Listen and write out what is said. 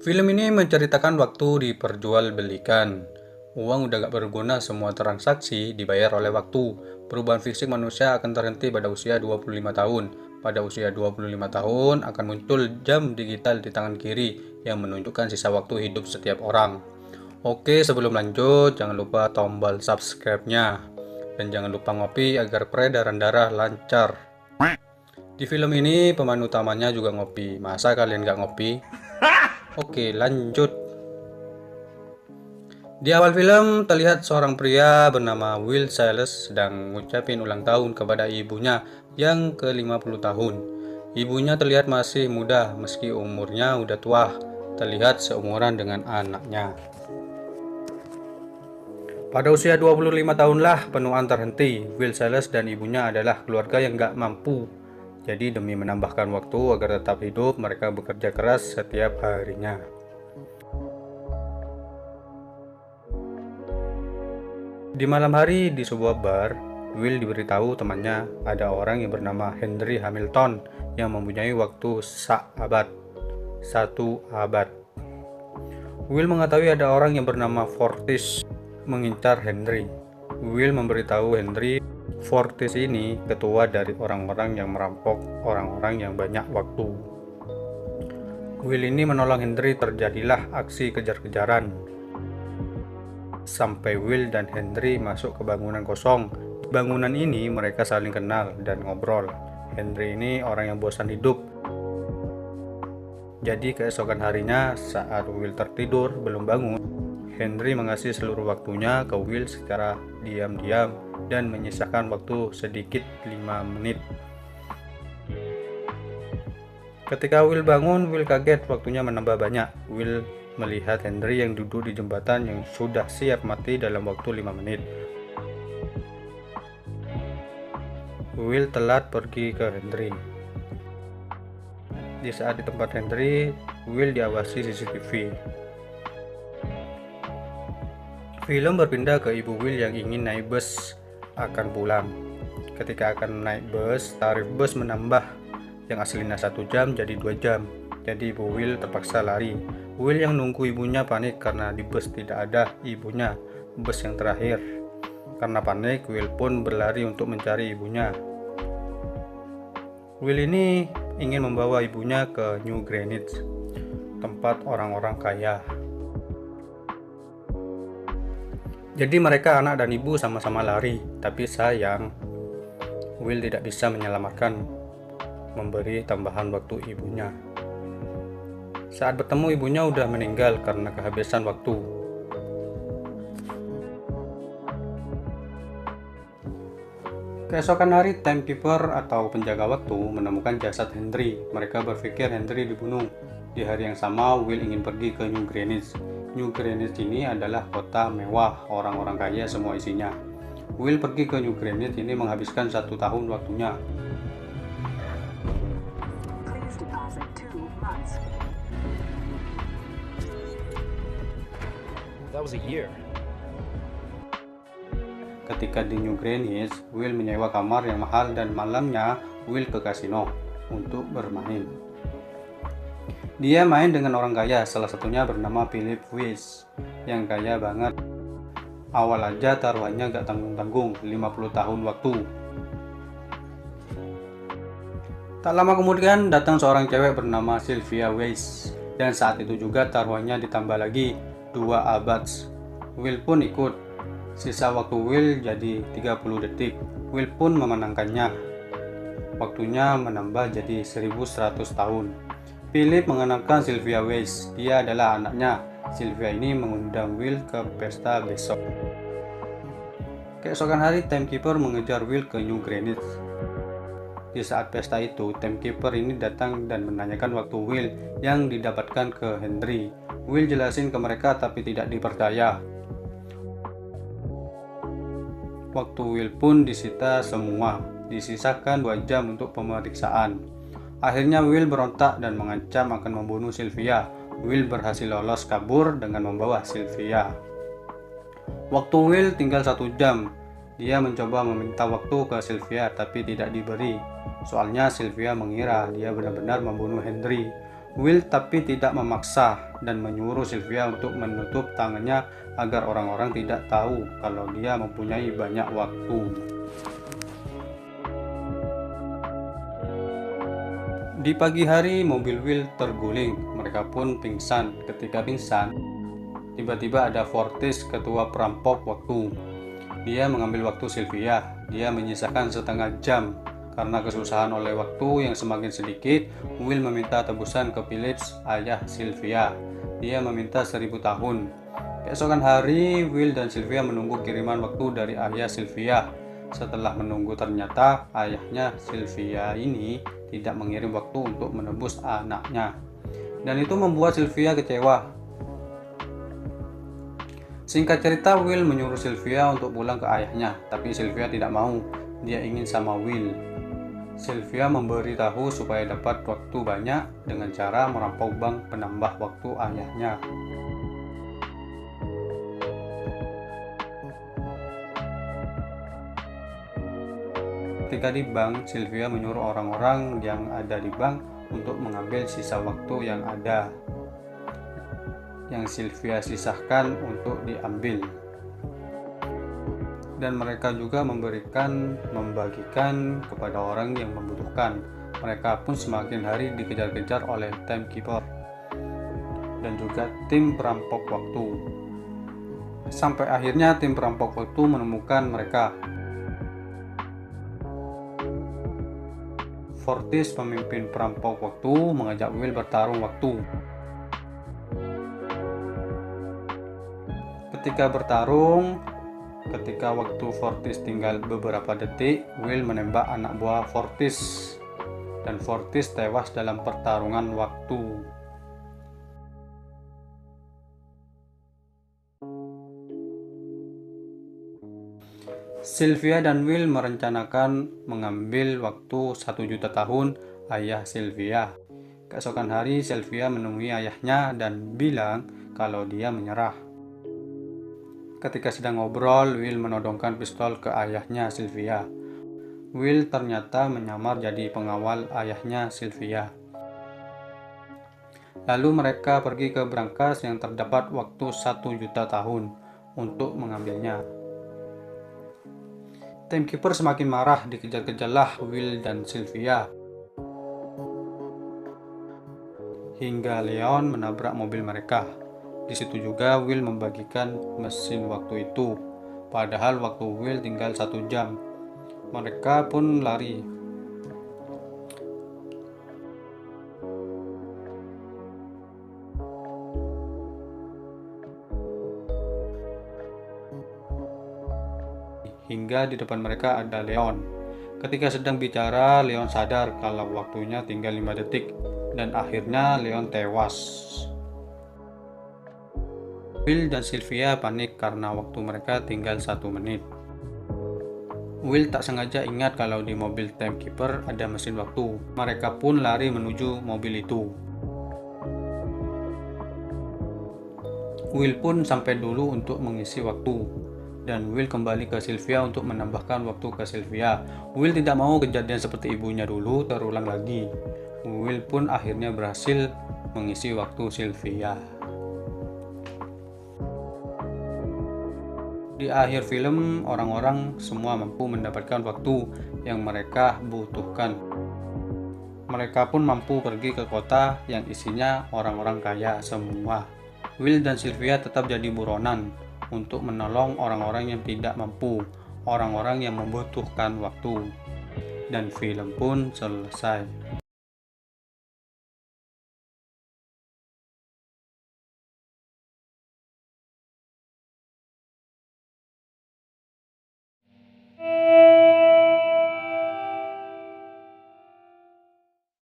Film ini menceritakan waktu diperjualbelikan. Uang udah gak berguna, semua transaksi dibayar oleh waktu. Perubahan fisik manusia akan terhenti pada usia 25 tahun. Pada usia 25 tahun akan muncul jam digital di tangan kiri yang menunjukkan sisa waktu hidup setiap orang. Oke, sebelum lanjut, jangan lupa tombol subscribe-nya. Dan jangan lupa ngopi agar peredaran darah lancar. Di film ini pemain utamanya juga ngopi. Masa kalian gak ngopi? Oke, lanjut. Di awal film terlihat seorang pria bernama Will Silas sedang ngucapin ulang tahun kepada ibunya yang ke-50 tahun. Ibunya terlihat masih muda meski umurnya udah tua, terlihat seumuran dengan anaknya. Pada usia 25 tahunlah penuaan terhenti. Will Silas dan ibunya adalah keluarga yang gak mampu. Jadi demi menambahkan waktu agar tetap hidup, mereka bekerja keras setiap harinya. Di malam hari di sebuah bar, Will diberitahu temannya ada orang yang bernama Henry Hamilton yang mempunyai waktu satu abad. Will mengetahui ada orang yang bernama Fortis mengincar Henry. Will memberitahu Henry Fortis ini ketua dari orang-orang yang merampok orang-orang yang banyak waktu. Will ini menolong Henry, terjadilah aksi kejar-kejaran. Sampai Will dan Henry masuk ke bangunan kosong. Di bangunan ini mereka saling kenal dan ngobrol. Henry ini orang yang bosan hidup. Jadi keesokan harinya saat Will tertidur belum bangun, Henry mengasih seluruh waktunya ke Will secara diam-diam dan menyisakan waktu sedikit 5 menit. Ketika Will bangun, Will kaget waktunya menambah banyak. Will melihat Henry yang duduk di jembatan yang sudah siap mati dalam waktu 5 menit. Will telat pergi ke Henry. Di saat di tempat Henry, Will diawasi CCTV. Film berpindah ke ibu Will yang ingin naik bus akan pulang. Ketika akan naik bus, tarif bus menambah, yang aslinya 1 jam jadi 2 jam. Jadi ibu Will terpaksa lari. Will yang nunggu ibunya panik karena di bus tidak ada ibunya, bus yang terakhir. Karena panik, Will pun berlari untuk mencari ibunya. Will ini ingin membawa ibunya ke New Greenwich, tempat orang-orang kaya. Jadi mereka anak dan ibu sama-sama lari, tapi sayang Will tidak bisa menyelamatkan, memberi tambahan waktu ibunya. Saat bertemu ibunya udah meninggal karena kehabisan waktu. Keesokan hari, timekeeper atau penjaga waktu menemukan jasad Henry. Mereka berpikir Henry dibunuh. Di hari yang sama, Will ingin pergi ke New Greenwich. New Greenwich ini adalah kota mewah, orang-orang kaya semua isinya. Will pergi ke New Greenwich ini menghabiskan 1 tahun waktunya. That was a year. Ketika di New Greenwich, Will menyewa kamar yang mahal dan malamnya Will ke kasino untuk bermain. Dia main dengan orang kaya, salah satunya bernama Philip Weiss, yang kaya banget. Awal aja taruhannya gak tanggung-tanggung, 50 tahun waktu. Tak lama kemudian datang seorang cewek bernama Sylvia Weiss, dan saat itu juga taruhannya ditambah lagi 2 abad. Will pun ikut. Sisa waktu Will jadi 30 detik. Will pun memenangkannya. Waktunya menambah jadi 1100 tahun. Philip mengenalkan Sylvia Weiss. Dia adalah anaknya. Sylvia ini mengundang Will ke pesta besok. Keesokan hari, timekeeper mengejar Will ke New Greenwich. Di saat pesta itu, timekeeper ini datang dan menanyakan waktu Will yang didapatkan ke Henry. Will jelasin ke mereka tapi tidak dipercaya. Waktu Will pun disita semua. Disisakan 2 jam untuk pemeriksaan. Akhirnya Will berontak dan mengancam akan membunuh Sylvia. Will berhasil lolos kabur dengan membawa Sylvia. Waktu Will tinggal 1 jam. Dia mencoba meminta waktu ke Sylvia tapi tidak diberi. Soalnya Sylvia mengira dia benar-benar membunuh Henry. Will tapi tidak memaksa dan menyuruh Sylvia untuk menutup tangannya agar orang-orang tidak tahu kalau dia mempunyai banyak waktu. Di pagi hari mobil Will terguling, mereka pun pingsan. Ketika pingsan, tiba-tiba ada Fortis, ketua perampok waktu. Dia mengambil waktu Sylvia. Dia menyisakan setengah jam. Karena kesusahan oleh waktu yang semakin sedikit, Will meminta tebusan ke Phillips, ayah Sylvia. Dia meminta 1000 tahun. Keesokan hari, Will dan Sylvia menunggu kiriman waktu dari ayah Sylvia. Setelah menunggu, ternyata ayahnya Sylvia ini tidak mengirim waktu untuk menebus anaknya. Dan itu membuat Sylvia kecewa. Singkat cerita, Will menyuruh Sylvia untuk pulang ke ayahnya, tapi Sylvia tidak mau. Dia ingin sama Will. Sylvia memberitahu supaya dapat waktu banyak dengan cara merampok bank penambah waktu ayahnya. Ketika di bank, Sylvia menyuruh orang-orang yang ada di bank untuk mengambil sisa waktu yang ada, yang Sylvia sisahkan untuk diambil. Dan mereka juga membagikan kepada orang yang membutuhkan. Mereka pun semakin hari dikejar-kejar oleh timekeeper dan juga tim perampok waktu. Sampai akhirnya tim perampok waktu menemukan mereka. Fortis, pemimpin perampok waktu, mengajak Will bertarung waktu. Ketika waktu Fortis tinggal beberapa detik, Will menembak anak buah Fortis dan Fortis tewas dalam pertarungan waktu. Sylvia dan Will merencanakan mengambil waktu 1 juta tahun ayah Sylvia. Keesokan hari, Sylvia menemui ayahnya dan bilang kalau dia menyerah. Ketika sedang ngobrol, Will menodongkan pistol ke ayahnya Sylvia. Will ternyata menyamar jadi pengawal ayahnya Sylvia. Lalu mereka pergi ke brankas yang terdapat waktu 1 juta tahun untuk mengambilnya. Timekeeper semakin marah, dikejar-kejarlah Will dan Sylvia. Hingga Leon menabrak mobil mereka. Di situ juga Will membagikan mesin waktu itu. Padahal waktu Will tinggal 1 jam. Mereka pun lari. Hingga di depan mereka ada Leon. Ketika sedang bicara, Leon sadar kalau waktunya tinggal 5 detik. Dan akhirnya Leon tewas. Will dan Sylvia panik karena waktu mereka tinggal 1 menit. Will tak sengaja ingat kalau di mobil timekeeper ada mesin waktu. Mereka pun lari menuju mobil itu. Will pun sampai dulu untuk mengisi waktu. Dan Will kembali ke Sylvia untuk menambahkan waktu ke Sylvia. Will tidak mau kejadian seperti ibunya dulu terulang lagi. Will pun akhirnya berhasil mengisi waktu Sylvia. Di akhir film, orang-orang semua mampu mendapatkan waktu yang mereka butuhkan. Mereka pun mampu pergi ke kota yang isinya orang-orang kaya semua. Will dan Sylvia tetap jadi buronan untuk menolong orang-orang yang tidak mampu, orang-orang yang membutuhkan waktu. Dan film pun selesai.